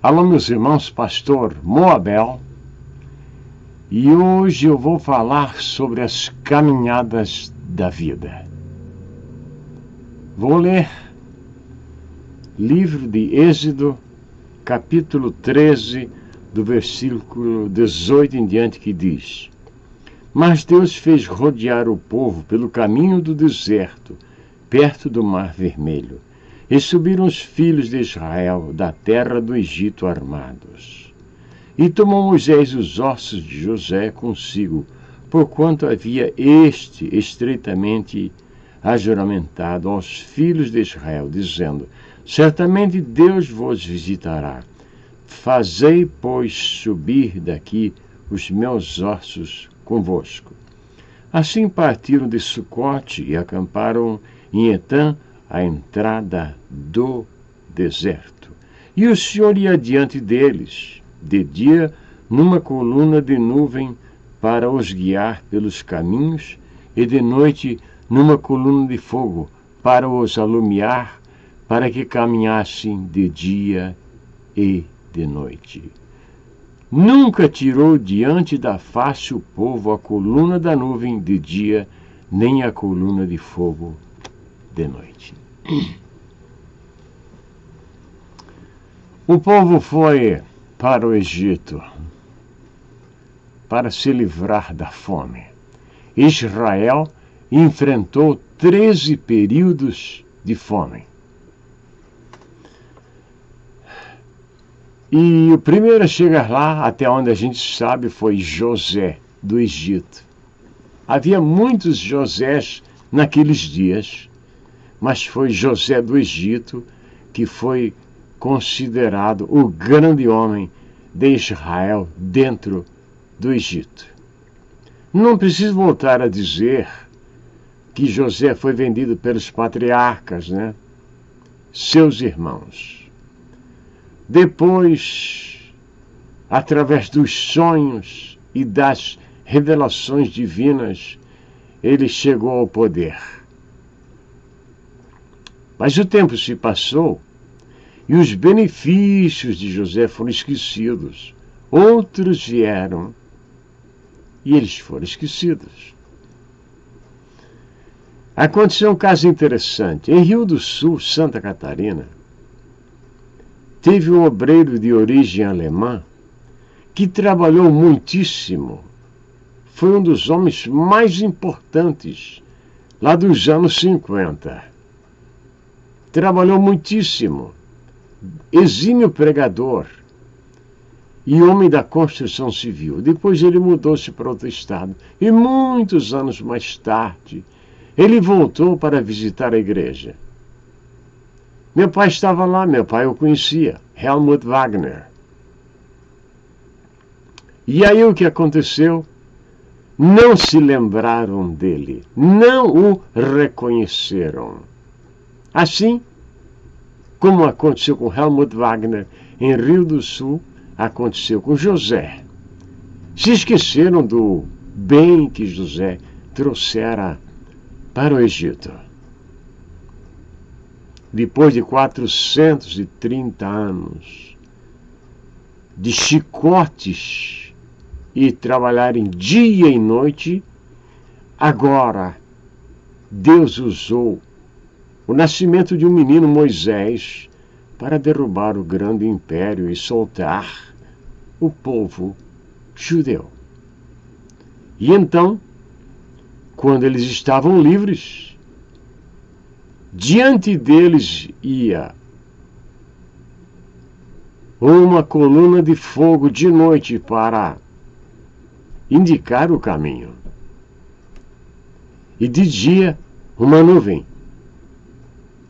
Alô, meus irmãos, pastor Moabel, e hoje eu vou falar sobre as caminhadas da vida. Vou ler livro de Êxodo, capítulo 13, do versículo 18 em diante, que diz: Mas Deus fez rodear o povo pelo caminho do deserto, perto do Mar Vermelho. E subiram os filhos de Israel da terra do Egito armados. E tomou Moisés os ossos de José consigo, porquanto havia estreitamente ajuramentado aos filhos de Israel, dizendo: Certamente Deus vos visitará. Fazei, pois, subir daqui os meus ossos convosco. Assim partiram de Sucote e acamparam em Etã, a entrada do deserto. E o Senhor ia diante deles, de dia, numa coluna de nuvem para os guiar pelos caminhos, e de noite, numa coluna de fogo para os alumiar, para que caminhassem de dia e de noite. Nunca tirou diante da face o povo a coluna da nuvem de dia, nem a coluna de fogo de noite. O povo foi para o Egito para se livrar da fome. Israel enfrentou 13 períodos de fome. E o primeiro a chegar lá, até onde a gente sabe, foi José, do Egito. Havia muitos Josés naqueles dias, mas foi José do Egito que foi considerado o grande homem de Israel dentro do Egito. Não preciso voltar a dizer que José foi vendido pelos patriarcas, né? Seus irmãos. Depois, através dos sonhos e das revelações divinas, ele chegou ao poder. Mas o tempo se passou e os benefícios de José foram esquecidos. Outros vieram e eles foram esquecidos. Aconteceu um caso interessante. Em Rio do Sul, Santa Catarina, teve um obreiro de origem alemã que trabalhou muitíssimo. Foi um dos homens mais importantes lá dos anos 50. Trabalhou muitíssimo, exímio pregador e homem da construção civil. Depois ele mudou-se para outro estado e muitos anos mais tarde ele voltou para visitar a igreja. Meu pai estava lá, meu pai o conhecia, Helmut Wagner. E aí o que aconteceu? Não se lembraram dele, não o reconheceram. Assim, como aconteceu com Helmut Wagner em Rio do Sul, aconteceu com José. Se esqueceram do bem que José trouxera para o Egito. Depois de 430 anos de chicotes e trabalharem dia e noite, agora Deus usou o nascimento de um menino, Moisés, para derrubar o grande império e soltar o povo judeu. E então, quando eles estavam livres, diante deles ia uma coluna de fogo de noite para indicar o caminho. E de dia, uma nuvem,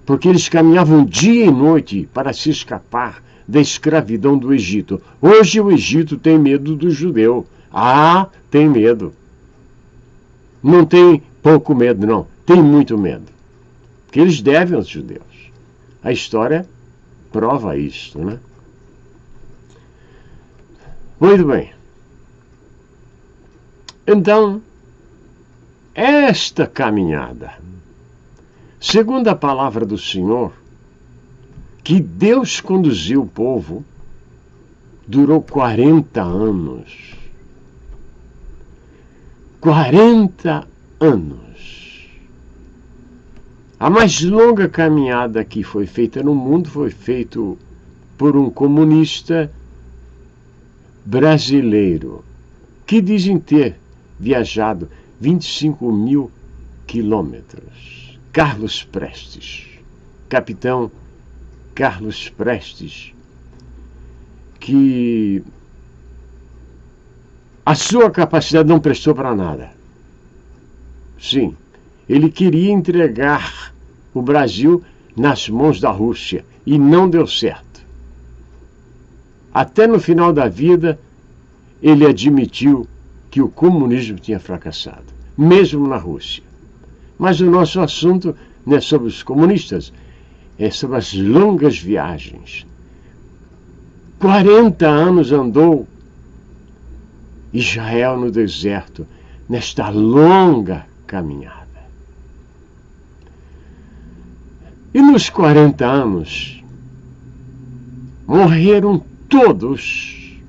porque eles caminhavam dia e noite para se escapar da escravidão do Egito. Hoje o Egito tem medo do judeu. Ah, tem medo. Não tem pouco medo, não. Tem muito medo. Que eles devem aos judeus. A história prova isso, né? Muito bem. Então, esta caminhada, segundo a palavra do Senhor, que Deus conduziu o povo durou 40 anos. 40 anos. A mais longa caminhada que foi feita no mundo foi feita por um comunista brasileiro, que dizem ter viajado 25 mil quilômetros. Carlos Prestes, capitão Carlos Prestes, que a sua capacidade não prestou para nada. Sim, ele queria entregar o Brasil nas mãos da Rússia e não deu certo. Até no final da vida, ele admitiu que o comunismo tinha fracassado, mesmo na Rússia. Mas o nosso assunto não é sobre os comunistas, é sobre as longas viagens. 40 anos andou Israel no deserto, nesta longa caminhada. E nos 40 anos, morreram todos,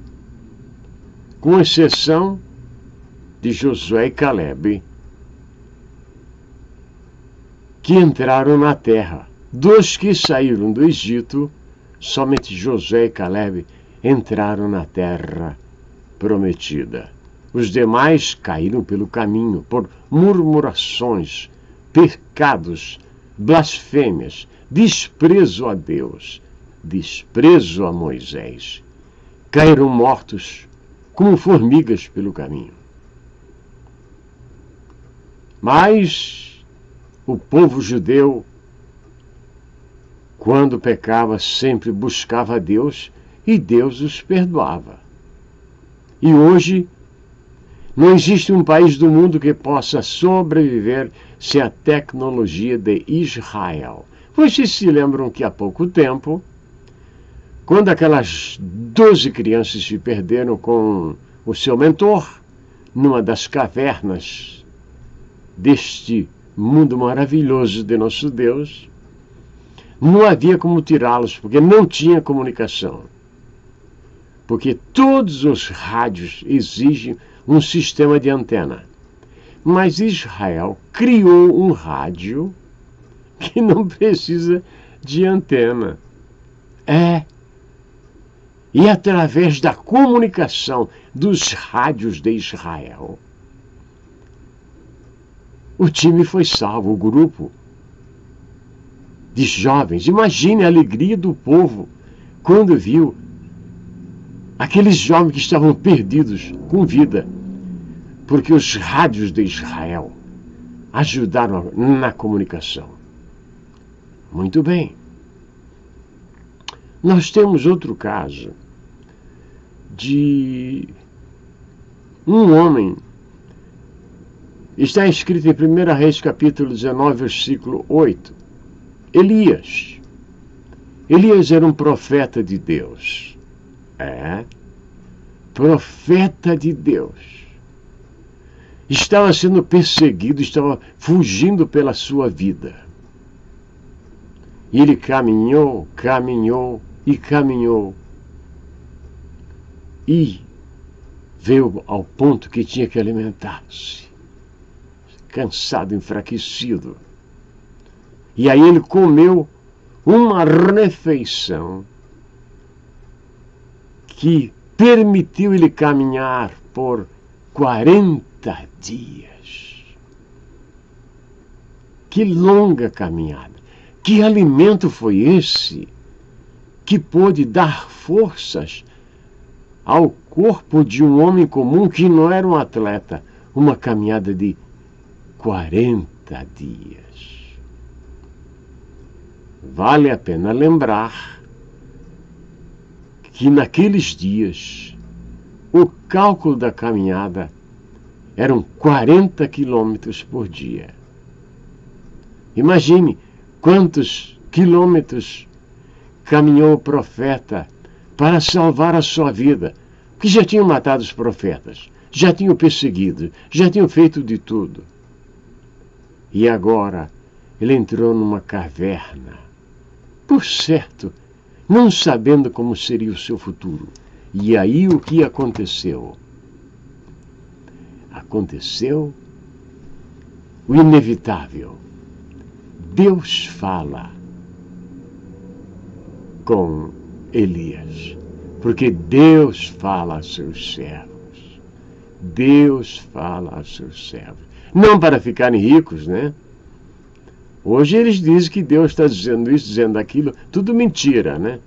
com exceção de Josué e Caleb, que entraram na terra. Dos que saíram do Egito, somente Josué e Caleb entraram na terra prometida. Os demais caíram pelo caminho, por murmurações, pecados, blasfêmias, desprezo a Deus, desprezo a Moisés. Caíram mortos como formigas pelo caminho. Mas o povo judeu, quando pecava, sempre buscava a Deus e Deus os perdoava. E hoje, não existe um país do mundo que possa sobreviver sem a tecnologia de Israel. Vocês se lembram que há pouco tempo, quando aquelas 12 crianças se perderam com o seu mentor, numa das cavernas deste mundo maravilhoso de nosso Deus, não havia como tirá-los, porque não tinha comunicação. Porque todos os rádios exigem um sistema de antena. Mas Israel criou um rádio que não precisa de antena. E através da comunicação dos rádios de Israel, o time foi salvo, o grupo de jovens. Imagine a alegria do povo quando viu aqueles jovens que estavam perdidos com vida, porque os rádios de Israel ajudaram na comunicação. Muito bem. Nós temos outro caso de um homem. Está escrito em 1 Reis, capítulo 19, versículo 8. Elias. Elias era um profeta de Deus. Profeta de Deus. Estava sendo perseguido, estava fugindo pela sua vida. E ele caminhou, caminhou e caminhou. E veio ao ponto que tinha que alimentar-se. Cansado, enfraquecido. E aí ele comeu uma refeição que permitiu ele caminhar por 40 dias. Que longa caminhada! Que alimento foi esse que pôde dar forças ao corpo de um homem comum que não era um atleta? Uma caminhada de 40 dias. Vale a pena lembrar que naqueles dias o cálculo da caminhada eram 40 quilômetros por dia. Imagine quantos quilômetros caminhou o profeta para salvar a sua vida, que já tinham matado os profetas, já tinham perseguido, já tinham feito de tudo. E agora ele entrou numa caverna, por certo, não sabendo como seria o seu futuro. E aí o que aconteceu? Aconteceu o inevitável. Deus fala com Elias, porque Deus fala aos seus servos. Deus fala aos seus servos. Não para ficarem ricos, né? Hoje eles dizem que Deus está dizendo isso, dizendo aquilo, tudo mentira, né?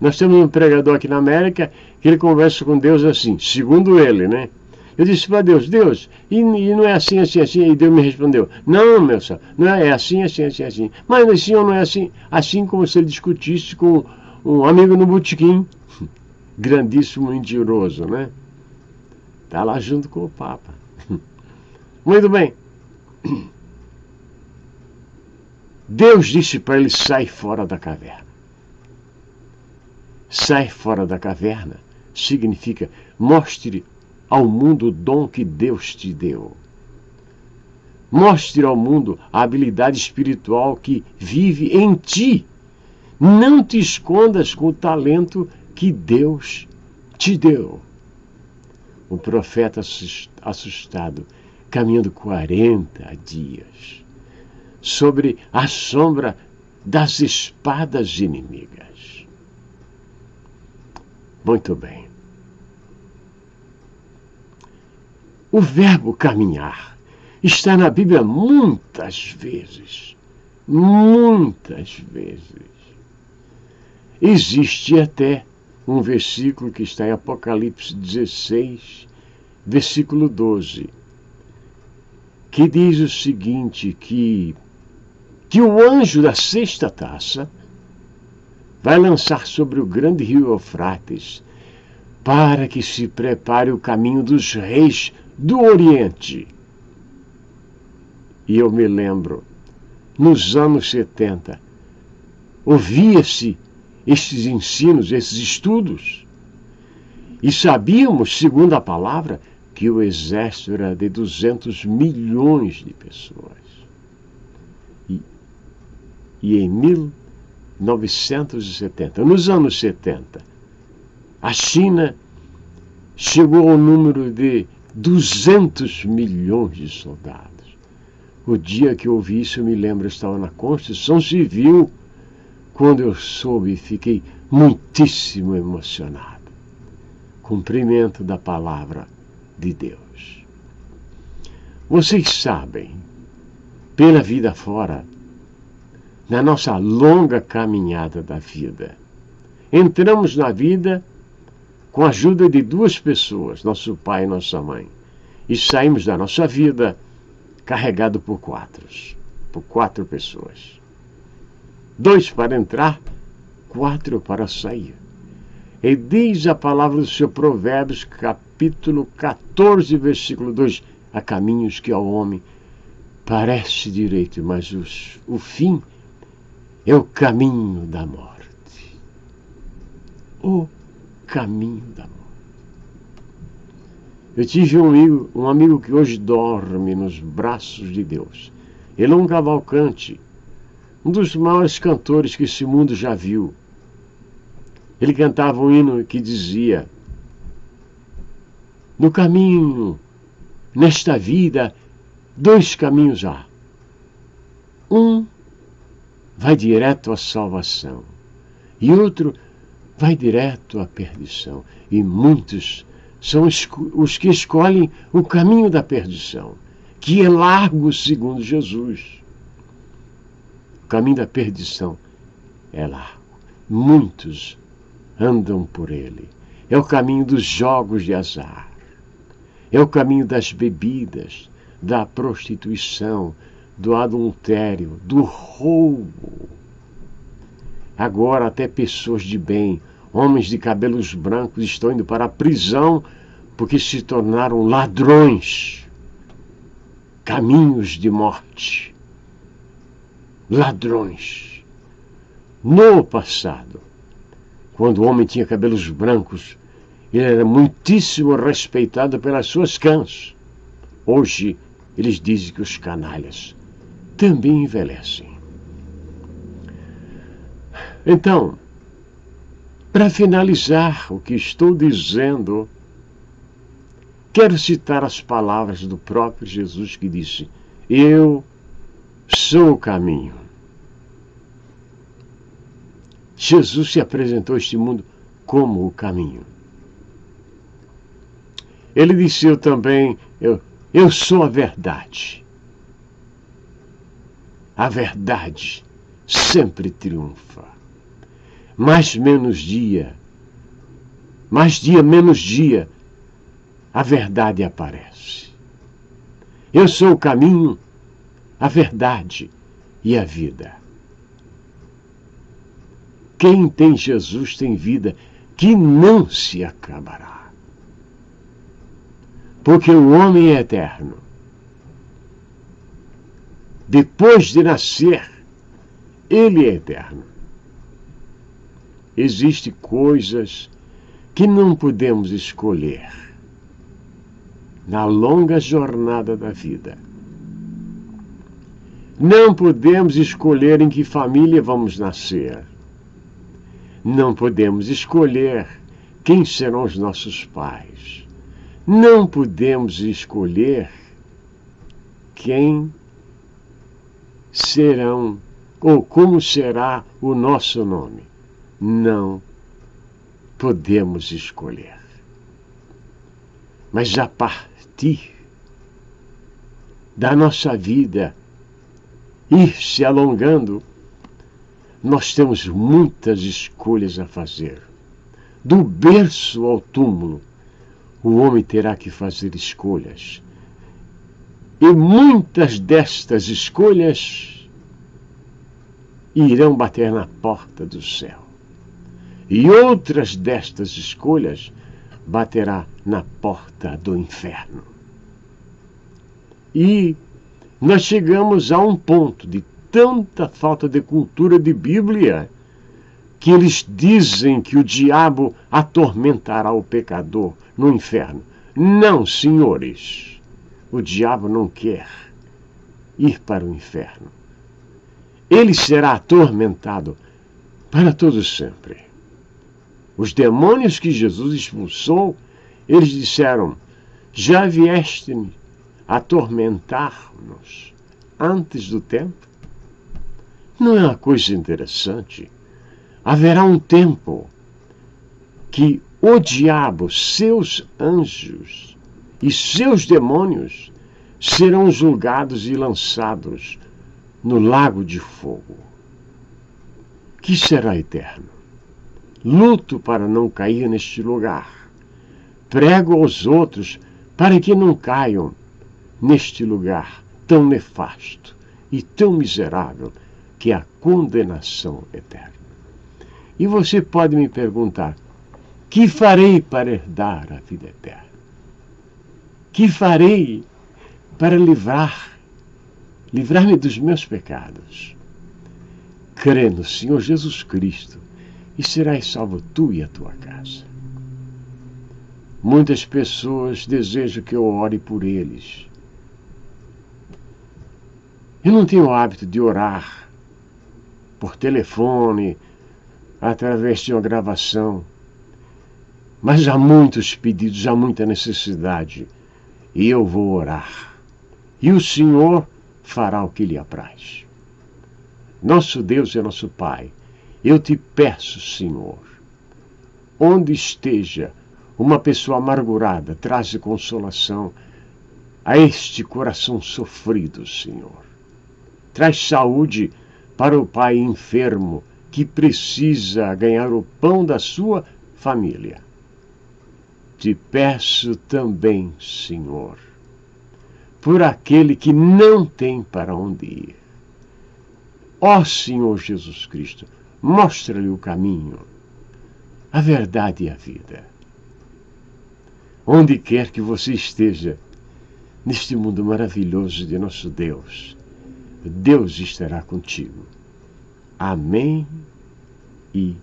Nós temos um pregador aqui na América que ele conversa com Deus assim, segundo ele, né? Eu disse para Deus, e não é assim, assim, assim? E Deus me respondeu, não, meu senhor, não é assim, assim, assim, assim. Mas assim ou não é assim? Assim como se ele discutisse com um amigo no botequim. Grandíssimo mentiroso, né? Está lá junto com o Papa. Muito bem. Deus disse para ele, sai fora da caverna. Sai fora da caverna significa mostre ao mundo o dom que Deus te deu. Mostre ao mundo a habilidade espiritual que vive em ti. Não te escondas com o talento que Deus te deu. O profeta assustado, caminhando 40 dias, sobre a sombra das espadas inimigas. Muito bem. O verbo caminhar está na Bíblia muitas vezes. Muitas vezes. Existe até um versículo que está em Apocalipse 16, versículo 12, que diz o seguinte, que o anjo da sexta taça vai lançar sobre o grande rio Eufrates para que se prepare o caminho dos reis do Oriente. E eu me lembro, nos anos 70, ouvia-se estes ensinos, esses estudos, e sabíamos, segundo a palavra, que o exército era de 200 milhões de pessoas. E em 1970, nos anos 70, a China chegou ao número de 200 milhões de soldados. O dia que eu ouvi isso, eu me lembro, eu estava na Constituição Civil, quando eu soube, fiquei muitíssimo emocionado. Cumprimento da palavra de Deus. Vocês sabem, pela vida fora, na nossa longa caminhada da vida, entramos na vida com a ajuda de duas pessoas, nosso pai e nossa mãe, e saímos da nossa vida carregado por quatro pessoas. 2 para entrar, 4 para sair. E diz a palavra do Senhor, Provérbios, capítulo 14, versículo 2, há caminhos que ao homem parece direito, mas o fim é o caminho da morte. O caminho da morte. Eu tive um amigo que hoje dorme nos braços de Deus. Ele é um Cavalcante, um dos maiores cantores que esse mundo já viu. Ele cantava um hino que dizia: no caminho, nesta vida, 2 caminhos há. Um vai direto à salvação e outro vai direto à perdição. E muitos são os que escolhem o caminho da perdição, que é largo segundo Jesus. O caminho da perdição é largo. Muitos andam por ele. É o caminho dos jogos de azar. É o caminho das bebidas, da prostituição, do adultério, do roubo. Agora até pessoas de bem, homens de cabelos brancos, estão indo para a prisão porque se tornaram ladrões. Caminhos de morte. Ladrões. No passado, quando o homem tinha cabelos brancos, ele era muitíssimo respeitado pelas suas cãs. Hoje, eles dizem que os canalhas também envelhecem. Então, Para finalizar o que estou dizendo, quero citar as palavras do próprio Jesus que disse: Eu sou o caminho. Jesus se apresentou a este mundo como o caminho. Ele disse eu sou a verdade. A verdade sempre triunfa. Mais menos dia, menos dia, a verdade aparece. Eu sou o caminho, a verdade e a vida. Quem tem Jesus tem vida que não se acabará. Porque o homem é eterno. Depois de nascer, ele é eterno. Existem coisas que não podemos escolher na longa jornada da vida. Não podemos escolher em que família vamos nascer. Não podemos escolher quem serão os nossos pais. Não podemos escolher quem serão ou como será o nosso nome. Não podemos escolher. Mas a partir da nossa vida ir se alongando, nós temos muitas escolhas a fazer. Do berço ao túmulo, o homem terá que fazer escolhas. E muitas destas escolhas irão bater na porta do céu. E outras destas escolhas baterá na porta do inferno. E nós chegamos a um ponto de tanta falta de cultura de Bíblia que eles dizem que o diabo atormentará o pecador no inferno. Não, senhores, o diabo não quer ir para o inferno. Ele será atormentado para todo sempre. Os demônios que Jesus expulsou, eles disseram: já vieste atormentar-nos antes do tempo? Não é uma coisa interessante? Haverá um tempo que o diabo, seus anjos e seus demônios serão julgados e lançados no lago de fogo, que será eterno. Luto para não cair neste lugar. Prego aos outros para que não caiam neste lugar tão nefasto e tão miserável que é a condenação eterna. E você pode me perguntar: que farei para herdar a vida eterna? Que farei para livrar-me dos meus pecados? Crê no Senhor Jesus Cristo e serás salvo tu e a tua casa. Muitas pessoas desejam que eu ore por eles. Eu não tenho o hábito de orar por telefone, através de uma gravação. Mas há muitos pedidos, há muita necessidade. E eu vou orar. E o Senhor fará o que lhe apraz. Nosso Deus é nosso Pai. Eu te peço, Senhor, onde esteja uma pessoa amargurada, traze consolação a este coração sofrido, Senhor. Traz saúde para o pai enfermo que precisa ganhar o pão da sua família. Te peço também, Senhor, por aquele que não tem para onde ir. Ó Senhor Jesus Cristo, mostra-lhe o caminho, a verdade e a vida. Onde quer que você esteja, neste mundo maravilhoso de nosso Deus, Deus estará contigo. Amém e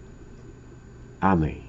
amém.